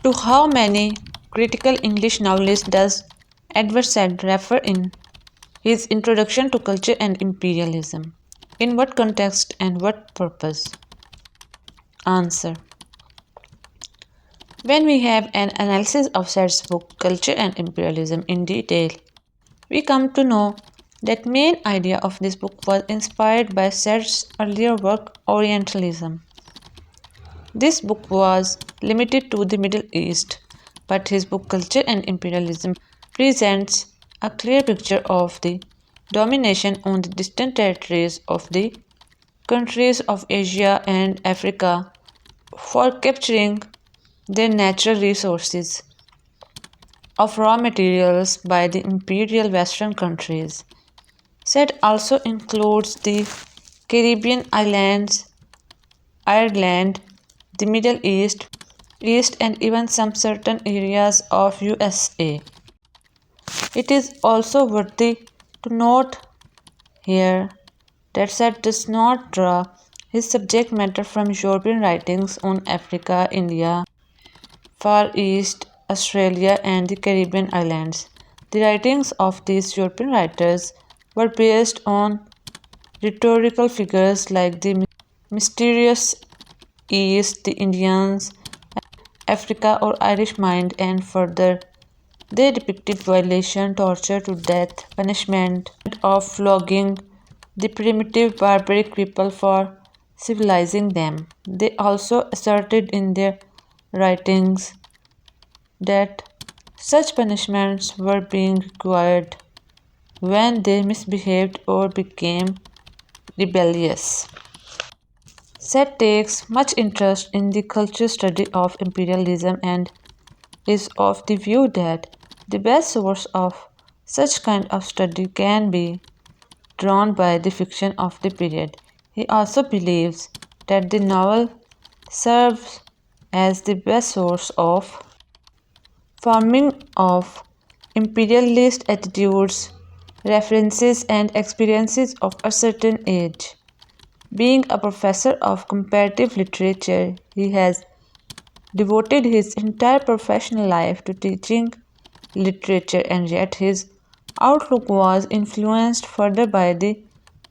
To how many critical English novelists does Edward Said refer in his Introduction to Culture and Imperialism? In what context and what purpose? Answer. When we have an analysis of Said's book Culture and Imperialism in detail, we come to know that main idea of this book was inspired by Said's earlier work Orientalism. This book was limited to the Middle East, but his book Culture and Imperialism presents a clear picture of the domination on the distant territories of the countries of Asia and Africa for capturing their natural resources of raw materials by the imperial Western countries. Said also includes the Caribbean islands, Ireland, the Middle East and even some certain areas of USA. It is also worthy to note here that Said does not draw his subject matter from European writings on Africa, India, Far East, Australia, and the Caribbean islands. The writings of these European writers were based on rhetorical figures like the mysterious East, the Indians, Africa, or Irish mind, and further, they depicted violation, torture to death, punishment of flogging the primitive barbaric people for civilizing them. They also asserted in their writings that such punishments were being required when they misbehaved or became rebellious. Said takes much interest in the cultural study of imperialism and is of the view that the best source of such kind of study can be drawn by the fiction of the period. He also believes that the novel serves as the best source of forming of imperialist attitudes, references, and experiences of a certain age. Being a professor of comparative literature, he has devoted his entire professional life to teaching literature, and yet his outlook was influenced further by the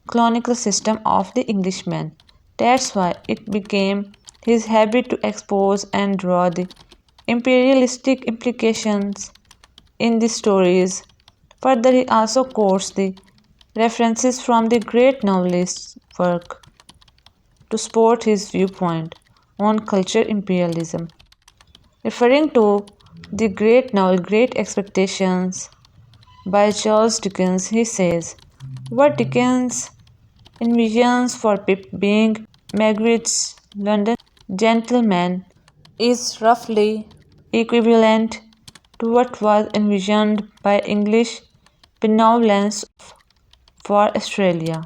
colonial system of the Englishmen. That's why it became his habit to expose and draw the imperialistic implications in the stories. Further, he also quotes the references from the great novelist's work to support his viewpoint on culture imperialism. Referring to the great novel Great Expectations by Charles Dickens, he says, what Dickens envisions for Pip being Magritte's London gentleman is roughly equivalent to what was envisioned by English benevolence for Australia.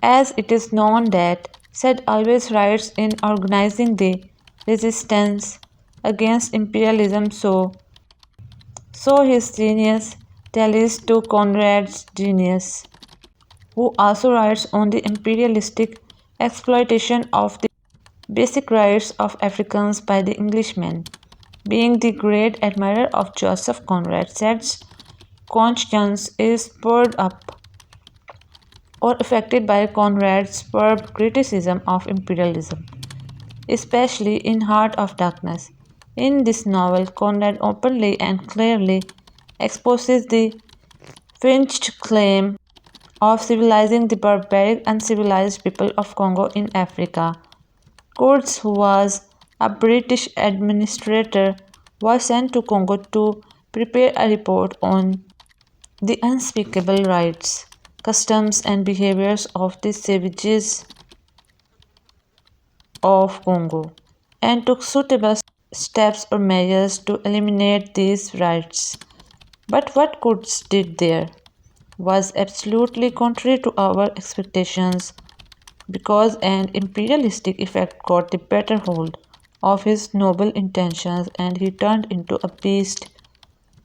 As it is known that Said always writes in organizing the resistance against imperialism, so his genius tallies to Conrad's genius, who also writes on the imperialistic exploitation of the basic rights of Africans by the Englishmen. Being the great admirer of Joseph Conrad, Said's conscience is spurred up or affected by Conrad's superb criticism of imperialism, especially in Heart of Darkness. In this novel, Conrad openly and clearly exposes the fringed claim of civilizing the barbaric, uncivilized people of Congo in Africa. Kurtz, who was a British administrator, was sent to Congo to prepare a report on the unspeakable rights, customs, and behaviors of the savages of Congo, and took suitable steps or measures to eliminate these rights. But what Kurtz did there was absolutely contrary to our expectations, because an imperialistic effect got the better hold of his noble intentions and he turned into a beast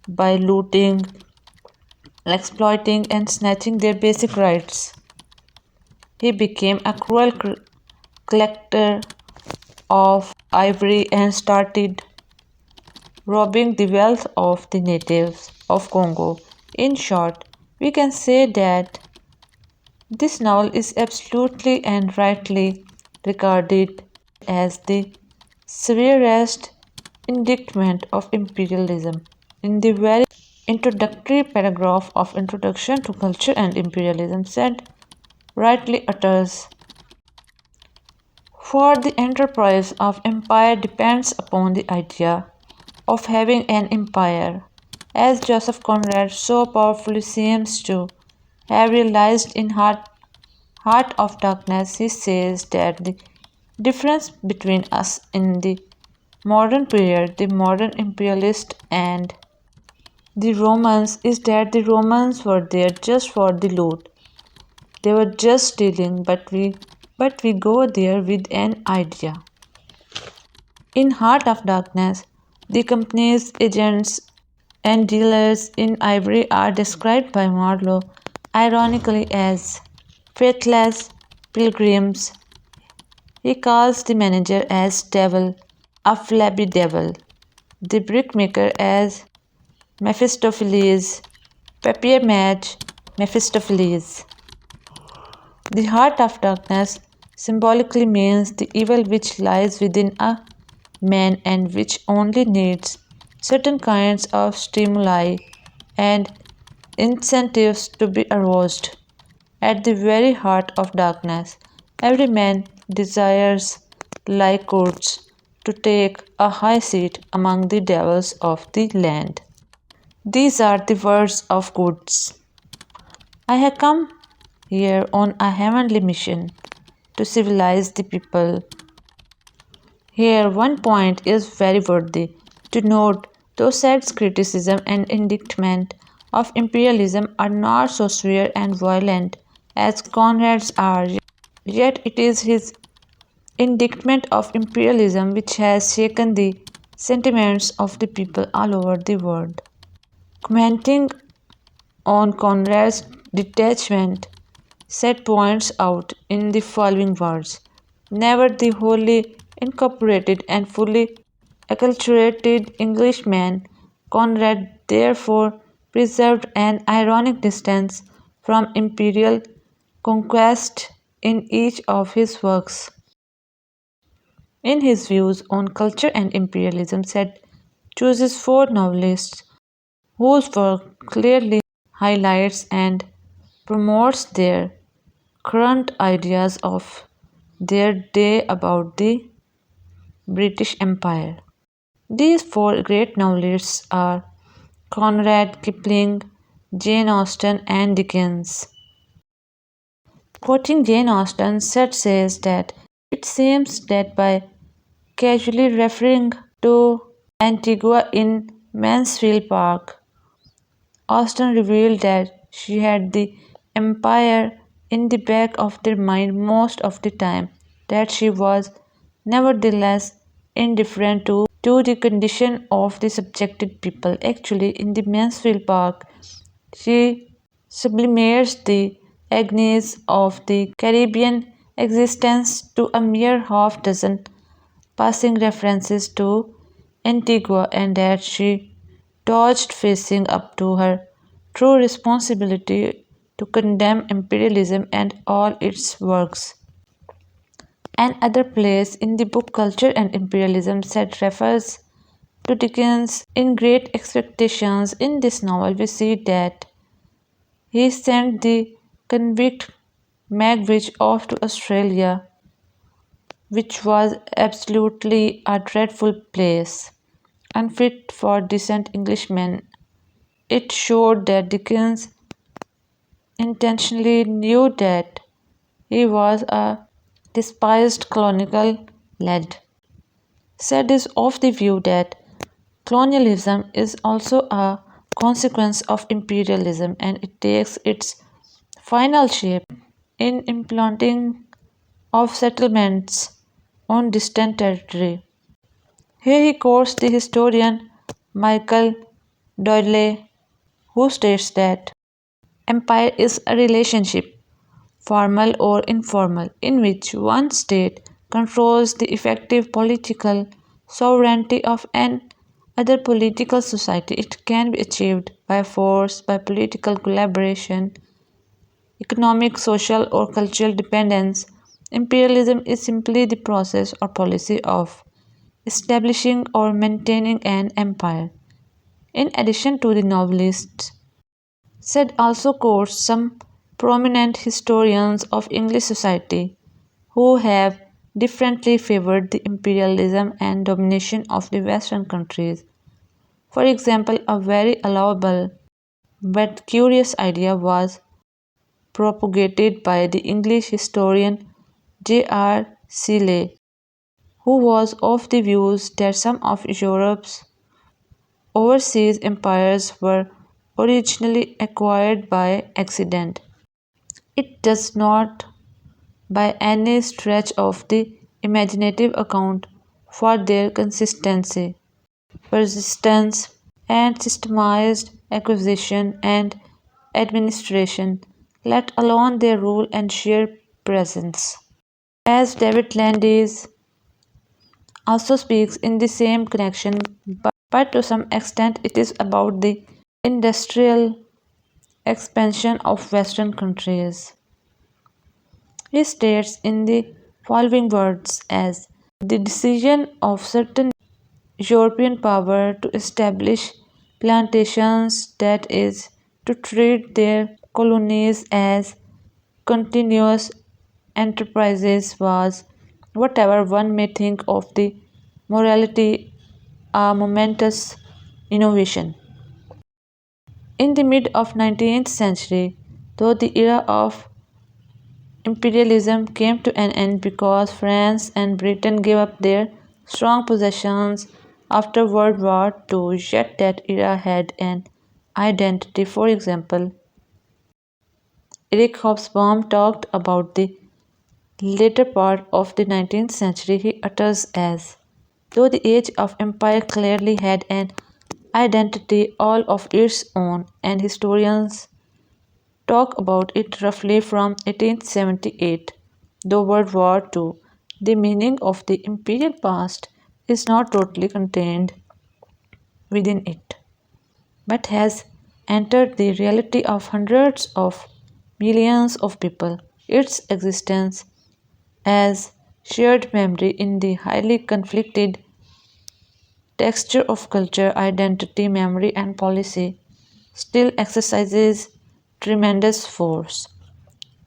by looting, exploiting, and snatching their basic rights. He became a cruel collector of ivory and started robbing the wealth of the natives of Congo. In short, we can say that this novel is absolutely and rightly regarded as the severest indictment of imperialism. In the very introductory paragraph of Introduction to Culture and Imperialism, said rightly utters, for the enterprise of empire depends upon the idea of having an empire, as Joseph Conrad so powerfully seems to have realized in Heart of Darkness. He says that the difference between us in the modern period, the modern imperialist, and the Romans is that the Romans were there just for the loot. They were just stealing, but we go there with an idea. In Heart of Darkness, the company's agents and dealers in ivory are described by Marlowe ironically as faithless pilgrims. He calls the manager as devil, a flabby devil, the brickmaker as Mephistopheles, papier mâché Mephistopheles. The heart of darkness symbolically means the evil which lies within a man and which only needs certain kinds of stimuli and incentives to be aroused. At the very heart of darkness, every man desires, like Kurds, to take a high seat among the devils of the land. These are the words of Kurds. I have come here on a heavenly mission to civilize the people. Here, one point is very worthy to note, though Said's criticism and indictment of imperialism are not so severe and violent as Conrad's are, yet it is his indictment of imperialism which has shaken the sentiments of the people all over the world. Commenting on Conrad's detachment, Said points out in the following words: never the wholly incorporated and fully acculturated Englishman, Conrad therefore preserved an ironic distance from imperial conquest in each of his works. In his views on culture and imperialism, Said chooses four novelists whose work clearly highlights and promotes their current ideas of their day about the British Empire. These four great novelists are Conrad, Kipling, Jane Austen, and Dickens. Quoting Jane Austen, Seth says that it seems that by casually referring to Antigua in Mansfield Park, Austen revealed that she had the empire in the back of their mind most of the time, that she was nevertheless indifferent to the condition of the subjected people. Actually, in the Mansfield Park, she sublimates the agonies of the Caribbean existence to a mere half dozen passing references to Antigua, and that she dodged facing up to her true responsibility to condemn imperialism and all its works. Another place in the book Culture and Imperialism Said refers to Dickens in Great Expectations. In this novel, we see that he sent the convict Magwitch off to Australia, which was absolutely a dreadful place, unfit for decent Englishmen. It showed that Dickens intentionally knew that he was a despised colonial lad. Said is of the view that colonialism is also a consequence of imperialism and it takes its final shape in implanting of settlements on distant territory. Here he quotes the historian Michael Doyle, who states that empire is a relationship, formal or informal, in which one state controls the effective political sovereignty of an other political society. It can be achieved by force, by political collaboration, economic, social, or cultural dependence. Imperialism is simply the process or policy of establishing or maintaining an empire. In addition to the novelists, Said also quotes some prominent historians of English society who have differently favored the imperialism and domination of the Western countries. For example, a very allowable but curious idea was propagated by the English historian J.R. Seeley, who was of the views that some of Europe's overseas empires were originally acquired by accident. It does not by any stretch of the imaginative account for their consistency, persistence, and systematized acquisition and administration, let alone their rule and sheer presence. As David Landis also speaks in the same connection, but to some extent it is about the industrial expansion of Western countries. He states in the following words as the decision of certain European power to establish plantations, that is, to treat their colonies as continuous enterprises, was, whatever one may think of the morality, a momentous innovation. In the mid of 19th century, though the era of imperialism came to an end because France and Britain gave up their strong possessions after World War II, yet that era had an identity. For example, Eric Hobsbawm talked about the later part of the 19th century. He utters as though the age of empire clearly had an identity all of its own, and historians talk about it roughly from 1878, though World War II. The meaning of the imperial past is not totally contained within it, but has entered the reality of hundreds of millions of people. Its existence as shared memory in the highly conflicted texture of culture, identity, memory, and policy still exercises tremendous force.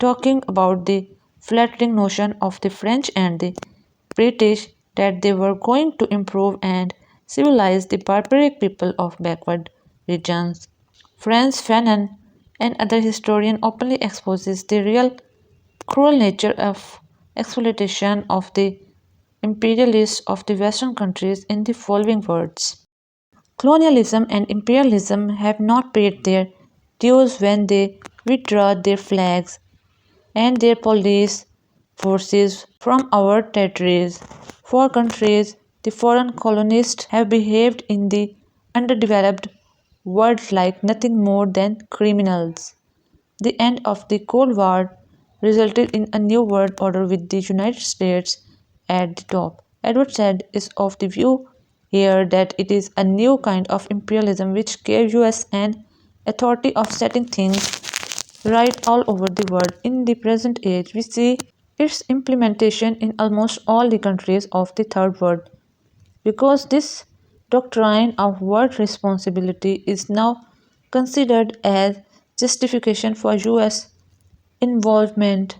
Talking about the flattering notion of the French and the British that they were going to improve and civilize the barbaric people of backward regions. Franz Fanon, an other historian, openly exposes the real cruel nature of exploitation of the imperialists of the Western countries in the following words. Colonialism and imperialism have not paid their dues when they withdraw their flags and their police forces from our territories. For countries, the foreign colonists have behaved in the underdeveloped world like nothing more than criminals. The end of the Cold War resulted in a new world order with the United States at the top. Edward Said is of the view here that it is a new kind of imperialism which gave US an authority of setting things right all over the world. In the present age, we see its implementation in almost all the countries of the third world because this doctrine of world responsibility is now considered as justification for US involvement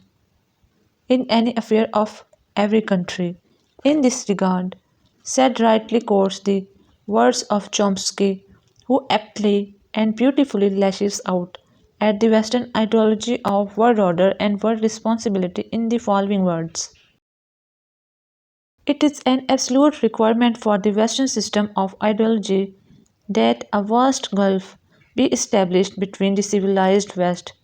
in any affair of every country. In this regard, Said rightly quotes the words of Chomsky, who aptly and beautifully lashes out at the Western ideology of world order and world responsibility in the following words. It is an absolute requirement for the Western system of ideology that a vast gulf be established between the civilized West,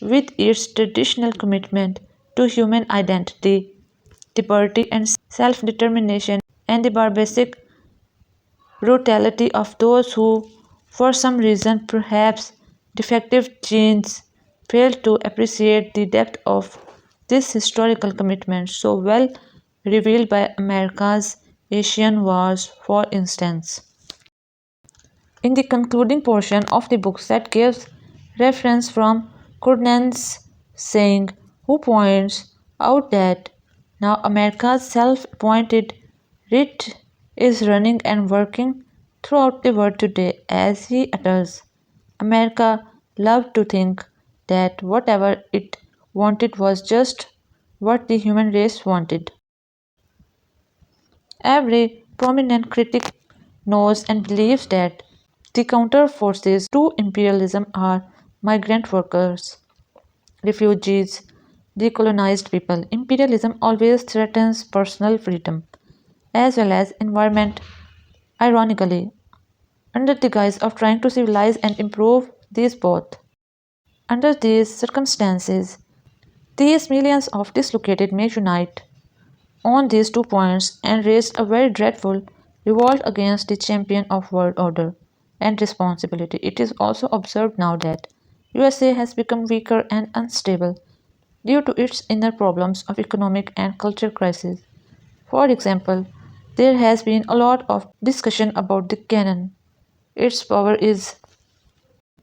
with its traditional commitment to human identity, liberty, and self determination, and the barbaric brutality of those who, for some reason, perhaps defective genes, fail to appreciate the depth of this historical commitment so well revealed by America's Asian wars, for instance. In the concluding portion of the book that gives reference from Courtney's saying, who points out that now America's self-appointed writ is running and working throughout the world today, as he utters. America loved to think that whatever it wanted was just what the human race wanted. Every prominent critic knows and believes that the counter forces to imperialism are migrant workers, refugees, decolonized people. Imperialism always threatens personal freedom as well as environment, ironically, under the guise of trying to civilize and improve these both. Under these circumstances, these millions of dislocated may unite on these 2 points and raise a very dreadful revolt against the champion of world order and responsibility. It is also observed now that USA has become weaker and unstable due to its inner problems of economic and cultural crisis. For example, there has been a lot of discussion about the cannon. Its power is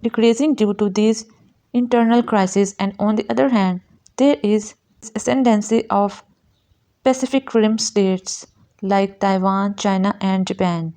decreasing due to these internal crises, and on the other hand, there is ascendancy of Pacific Rim states like Taiwan, China, and Japan.